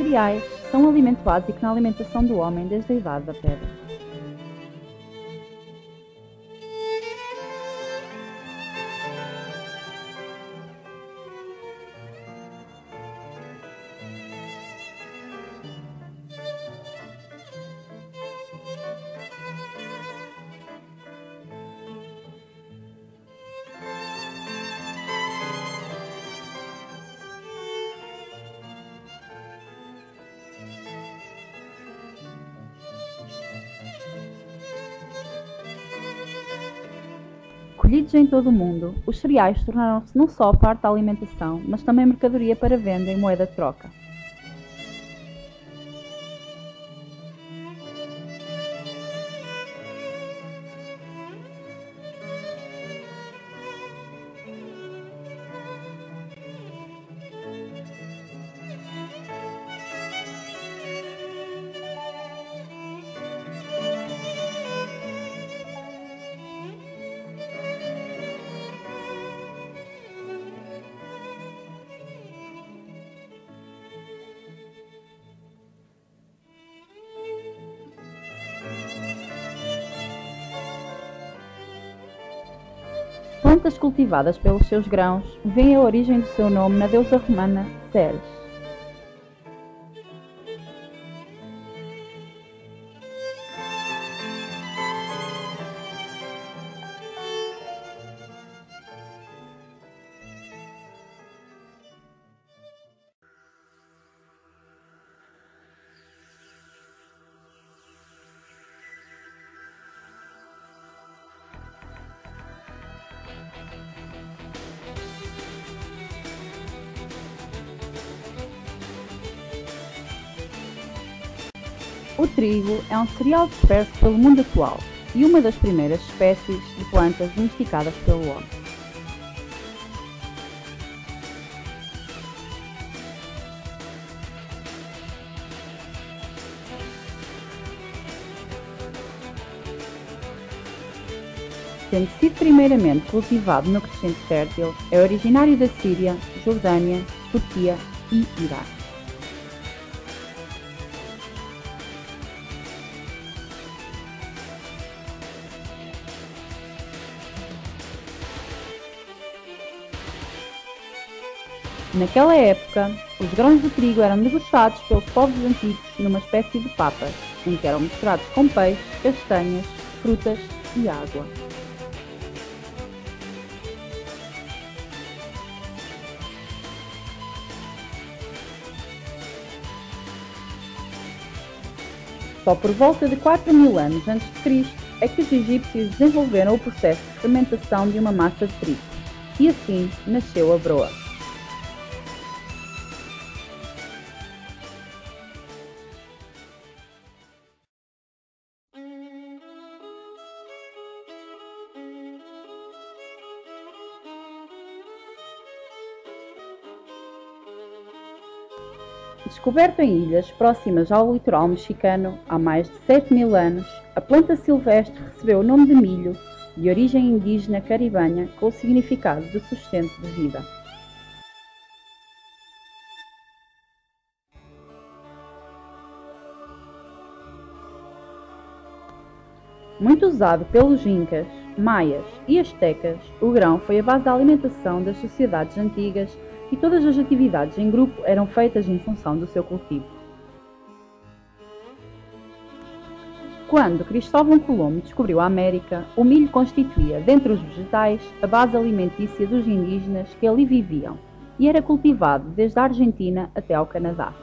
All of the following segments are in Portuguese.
cereais são um alimento básico na alimentação do homem desde a Idade da Pedra. Colhidos em todo o mundo, os cereais tornaram-se não só parte da alimentação, mas também mercadoria para venda e moeda de troca. Plantas cultivadas pelos seus grãos veem a origem do seu nome na deusa romana Ceres. O trigo é um cereal disperso pelo mundo atual e uma das primeiras espécies de plantas domesticadas pelo homem. Tendo sido primeiramente cultivado no crescente fértil, é originário da Síria, Jordânia, Turquia e Iraque. Naquela época, os grãos de trigo eram degustados pelos povos antigos numa espécie de papas, em que eram misturados com peixe, castanhas, frutas e água. Só por volta de 4000 anos antes de Cristo é que os egípcios desenvolveram o processo de fermentação de uma massa de trigo, e assim nasceu a broa. Descoberto em ilhas próximas ao litoral mexicano há mais de 7000 anos, a planta silvestre recebeu o nome de milho, de origem indígena caribenha, com o significado de sustento de vida. Muito usado pelos incas, maias e astecas, o grão foi a base da alimentação das sociedades antigas e todas as atividades em grupo eram feitas em função do seu cultivo. Quando Cristóvão Colombo descobriu a América, o milho constituía, dentre os vegetais, a base alimentícia dos indígenas que ali viviam e era cultivado desde a Argentina até ao Canadá.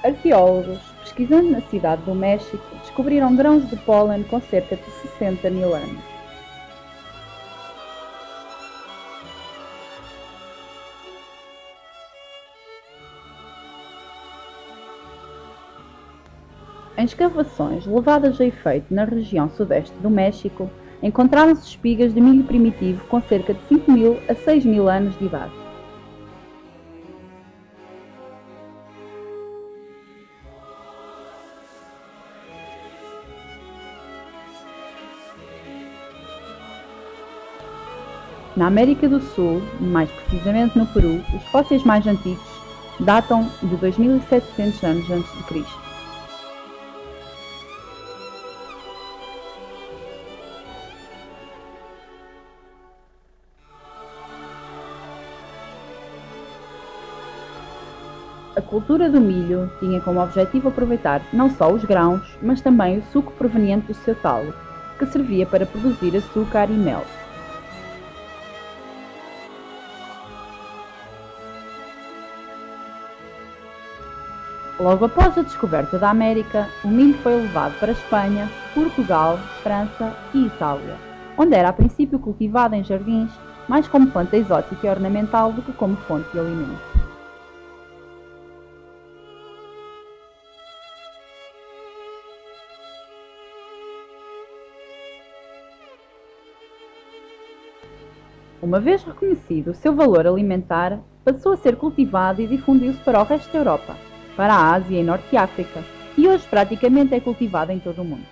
Arqueólogos, pesquisando na cidade do México, descobriram grãos de pólen com cerca de 60.000 anos. Em escavações levadas a efeito na região sudeste do México, encontraram-se espigas de milho primitivo com cerca de 5.000 a 6.000 anos de idade. Na América do Sul, mais precisamente no Peru, os fósseis mais antigos datam de 2700 anos antes de Cristo. A cultura do milho tinha como objetivo aproveitar não só os grãos, mas também o suco proveniente do seu talo, que servia para produzir açúcar e mel. Logo após a descoberta da América, o milho foi levado para Espanha, Portugal, França e Itália, onde era a princípio cultivado em jardins, mais como planta exótica e ornamental do que como fonte de alimento. Uma vez reconhecido o seu valor alimentar, passou a ser cultivado e difundiu-se para o resto da Europa, para a Ásia e Norte de África, e hoje praticamente é cultivado em todo o mundo.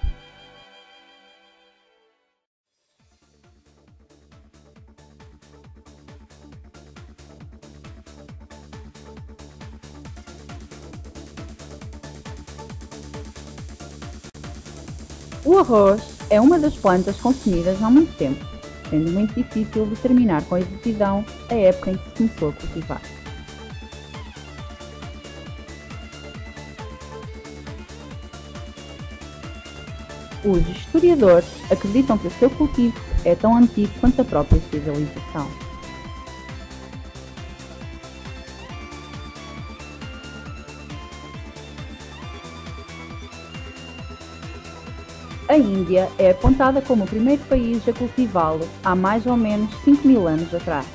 O arroz é uma das plantas consumidas há muito tempo, sendo muito difícil determinar com exatidão a época em que se começou a cultivar. Os historiadores acreditam que o seu cultivo é tão antigo quanto a própria civilização. A Índia é apontada como o primeiro país a cultivá-lo há mais ou menos 5.000 anos atrás.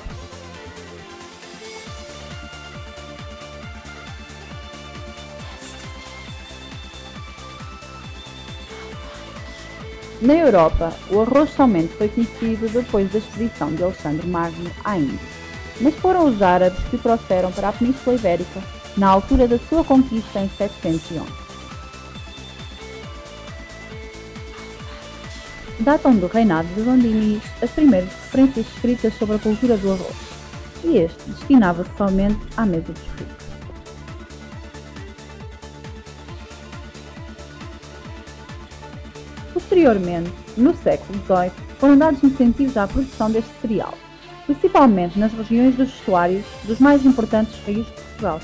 Na Europa, o arroz somente foi conhecido depois da expedição de Alexandre Magno à Índia, mas foram os árabes que o trouxeram para a Península Ibérica na altura da sua conquista em 711. Datam do reinado de Dom Dinis as primeiras referências escritas sobre a cultura do arroz, e este destinava-se somente à mesa dos ricos. Posteriormente, no século XVIII, foram dados incentivos à produção deste cereal, principalmente nas regiões dos estuários dos mais importantes rios de Portugal.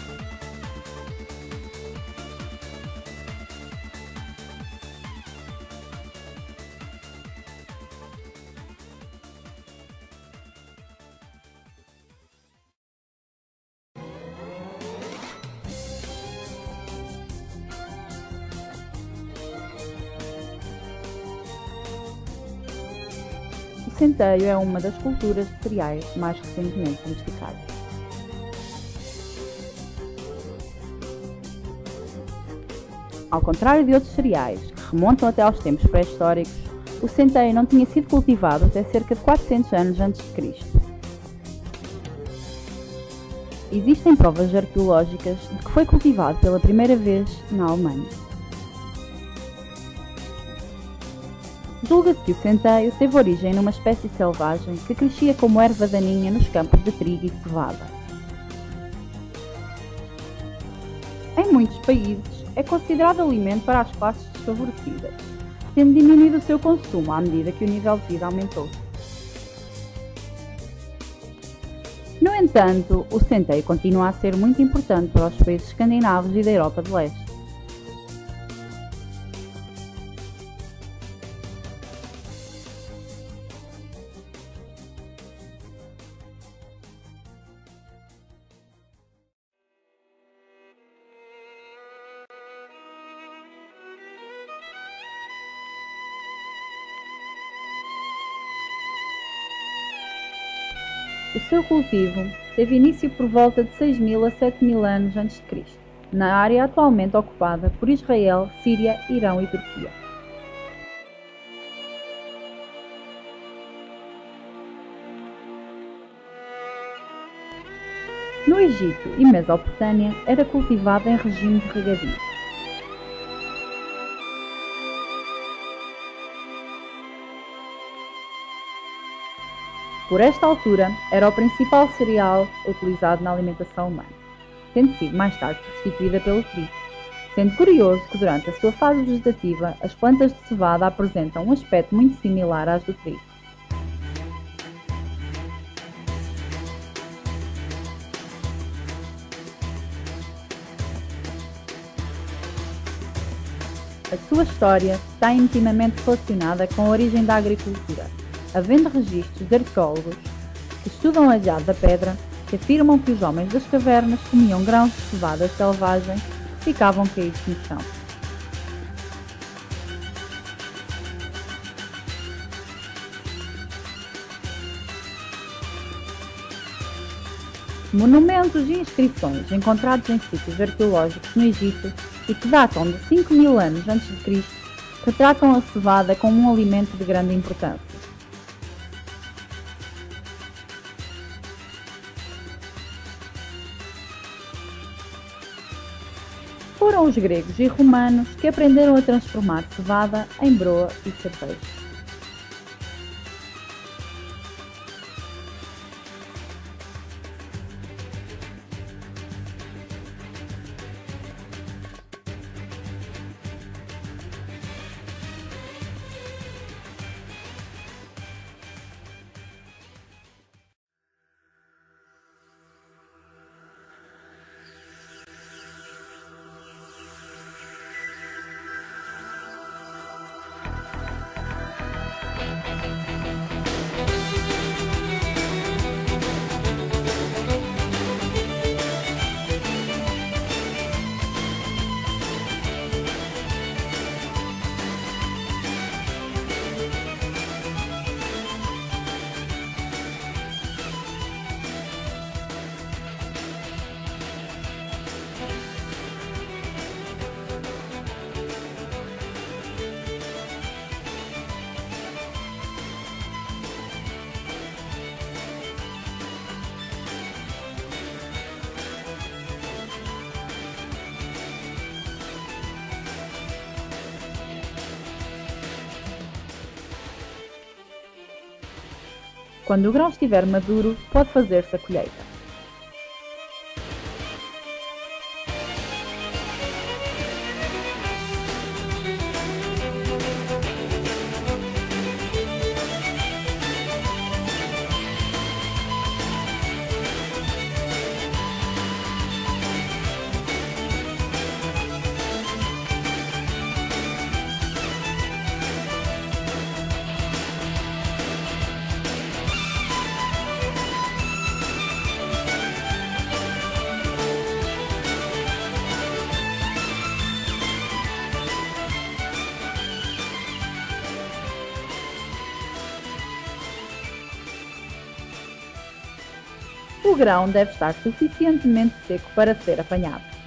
O centeio é uma das culturas de cereais mais recentemente domesticadas. Ao contrário de outros cereais, que remontam até aos tempos pré-históricos, o centeio não tinha sido cultivado até cerca de 400 anos antes de Cristo. Existem provas arqueológicas de que foi cultivado pela primeira vez na Alemanha. Julga-se que o centeio teve origem numa espécie selvagem que crescia como erva daninha nos campos de trigo e cevada. Em muitos países, é considerado alimento para as classes desfavorecidas, tendo diminuído o seu consumo à medida que o nível de vida aumentou. No entanto, o centeio continua a ser muito importante para os países escandinavos e da Europa de Leste. O seu cultivo teve início por volta de 6.000 a 7.000 anos antes de Cristo, na área atualmente ocupada por Israel, Síria, Irão e Turquia. No Egito e Mesopotâmia era cultivado em regime de regadio. Por esta altura, era o principal cereal utilizado na alimentação humana, tendo sido mais tarde substituída pelo trigo. Sendo curioso que durante a sua fase vegetativa, as plantas de cevada apresentam um aspecto muito similar às do trigo. A sua história está intimamente relacionada com a origem da agricultura, havendo registros de arqueólogos que estudam a idade da pedra que afirmam que os homens das cavernas comiam grãos de cevada selvagem que ficavam caídos no chão. Monumentos e inscrições encontrados em sítios arqueológicos no Egito e que datam de 5.000 anos antes de Cristo retratam a cevada como um alimento de grande importância. Foram os gregos e romanos que aprenderam a transformar cevada em broa e cerveja. Quando o grão estiver maduro, pode fazer-se a colheita. O grão deve estar suficientemente seco para ser apanhado.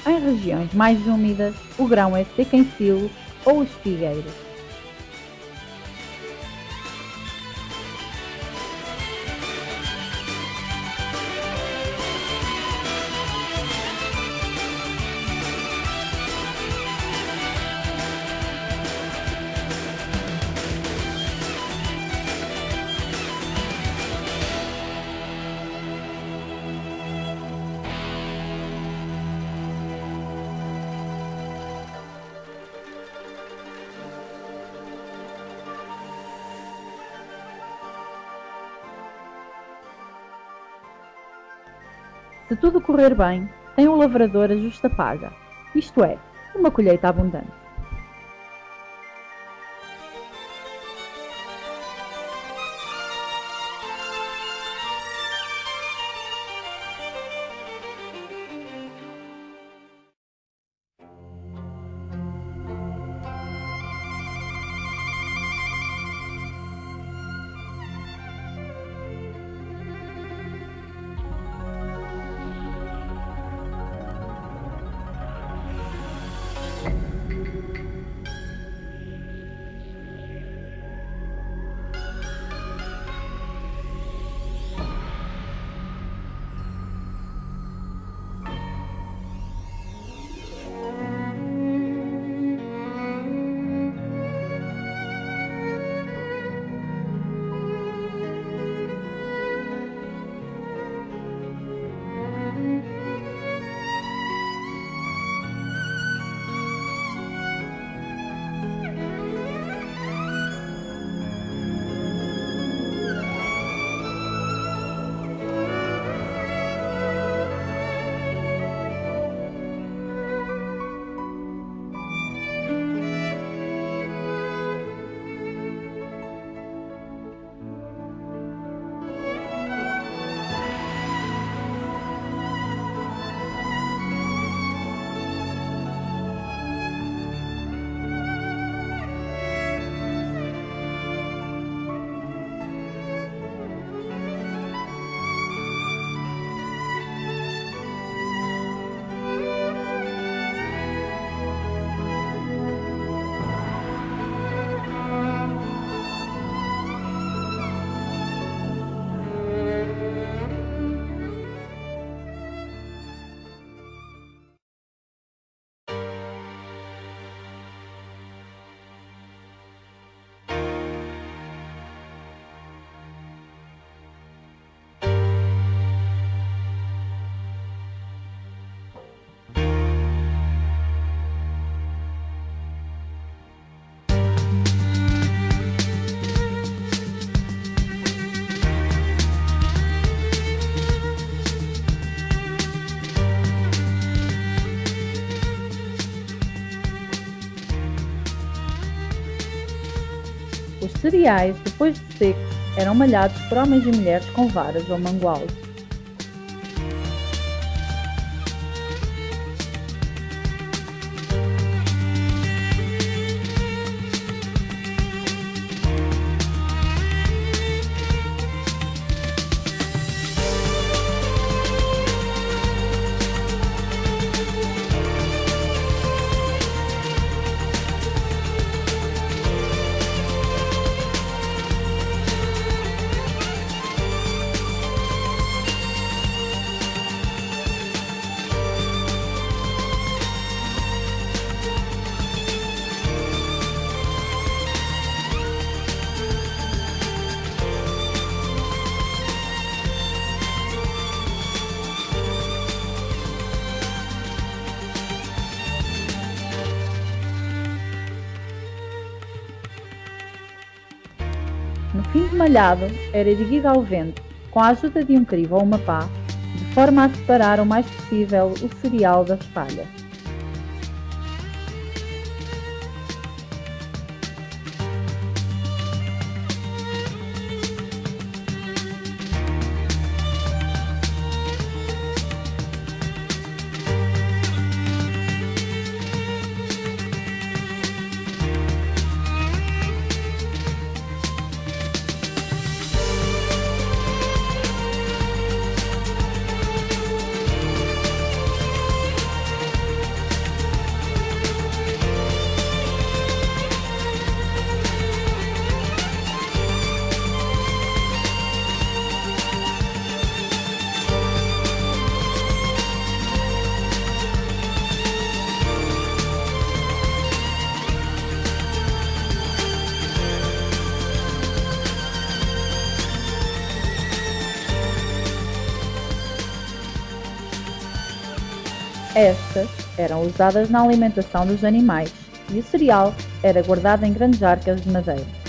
Em regiões mais úmidas, o grão é seco em silos ou espigueiros. Se tudo correr bem, tem o lavrador a justa paga, isto é, uma colheita abundante. Os cereais, depois de secos, eram malhados por homens e mulheres com varas ou mangualos. No fim de malhado, era erguido ao vento, com a ajuda de um crivo ou uma pá, de forma a separar o mais possível o cereal da espalha. Estas eram usadas na alimentação dos animais e o cereal era guardado em grandes arcas de madeira.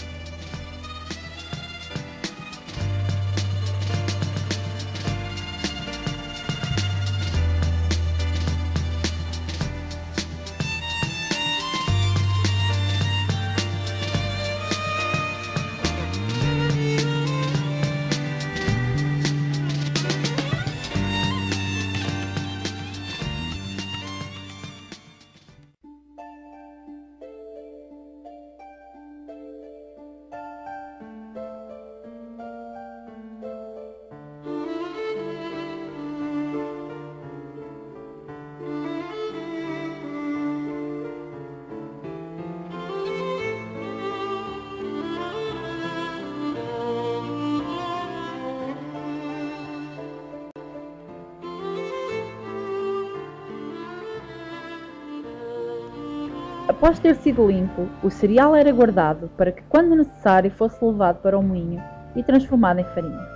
Após ter sido limpo, o cereal era guardado para que, quando necessário, fosse levado para o moinho e transformado em farinha.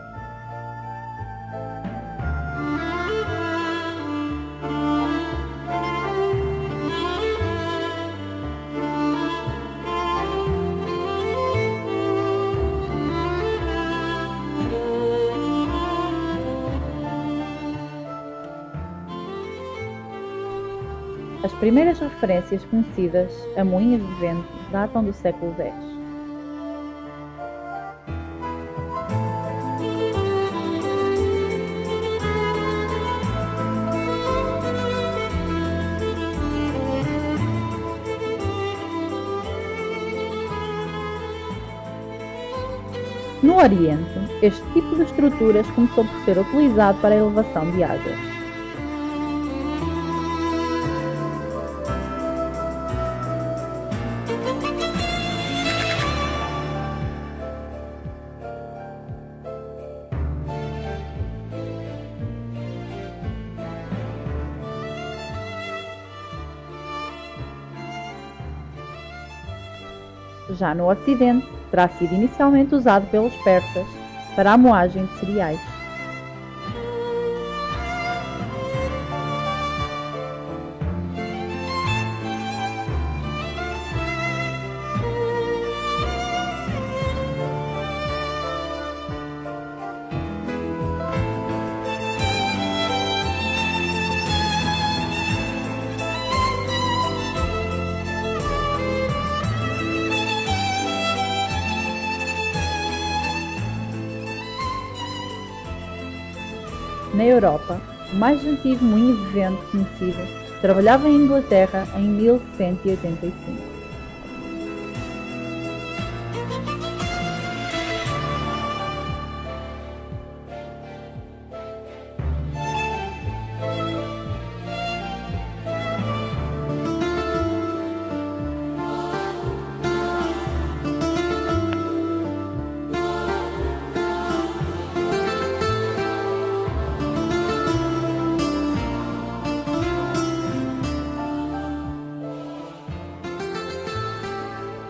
As primeiras referências conhecidas a moinhos de vento datam do século X. No Oriente, este tipo de estruturas começou por ser utilizado para a elevação de águas. Já no Ocidente, terá sido inicialmente usado pelos persas para a moagem de cereais. Na Europa, o mais antigo moinho de vento conhecido trabalhava em Inglaterra em 1185.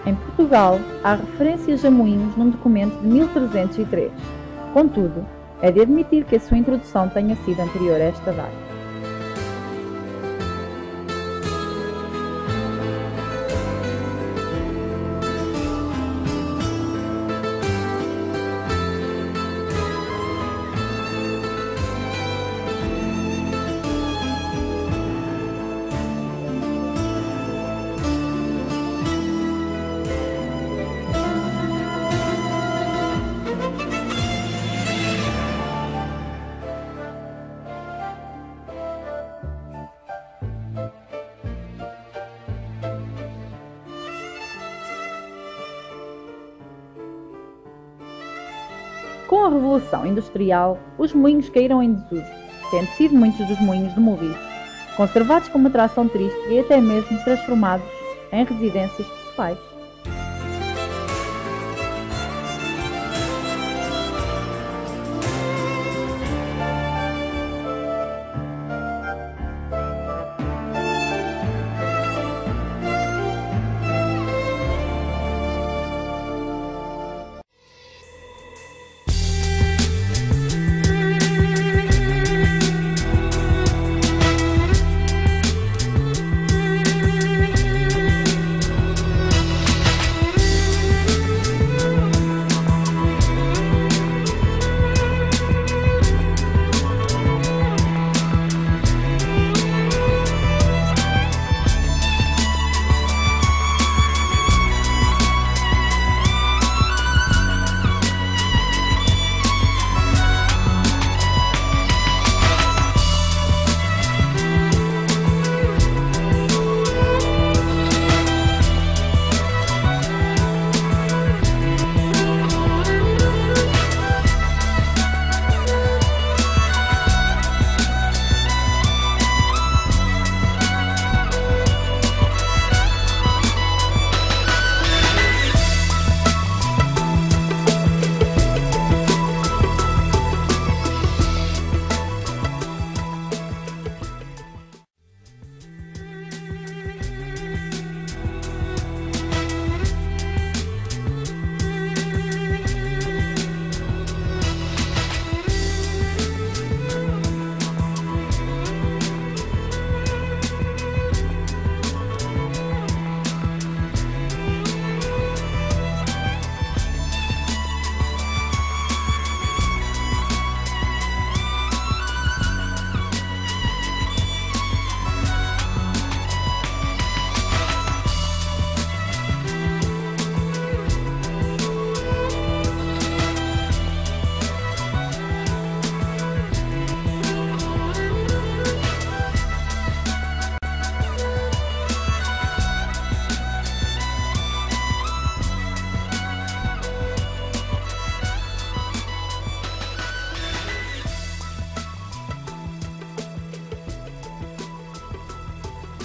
Em Portugal, há referências a moinhos num documento de 1303. Contudo, é de admitir que a sua introdução tenha sido anterior a esta data. Com a Revolução Industrial, os moinhos caíram em desuso, tendo sido muitos dos moinhos demolidos, conservados como atração turística e até mesmo transformados em residências pessoais.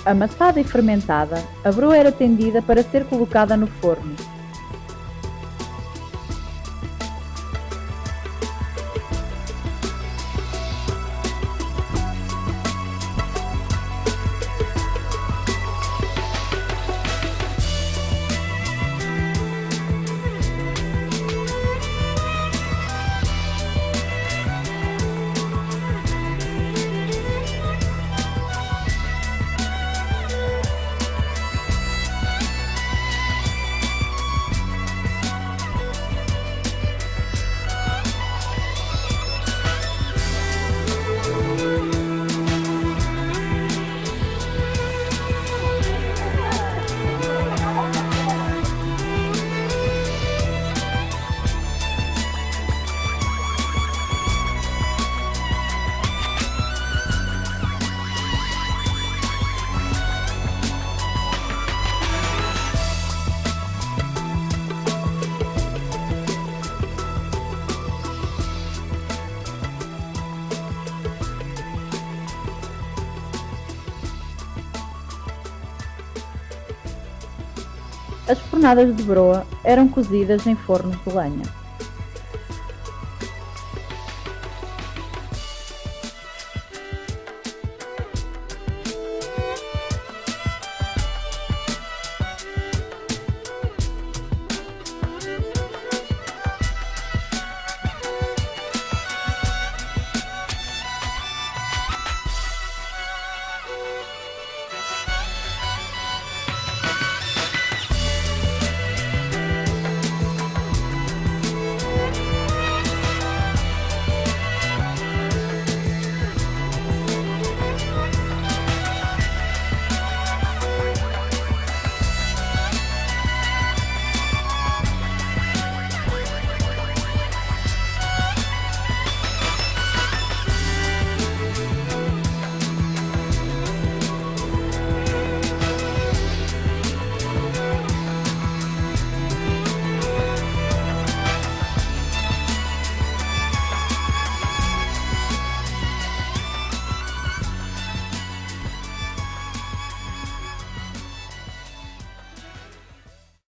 Amassada e fermentada, a broa era tendida para ser colocada no forno. As fornadas de broa eram cozidas em fornos de lenha.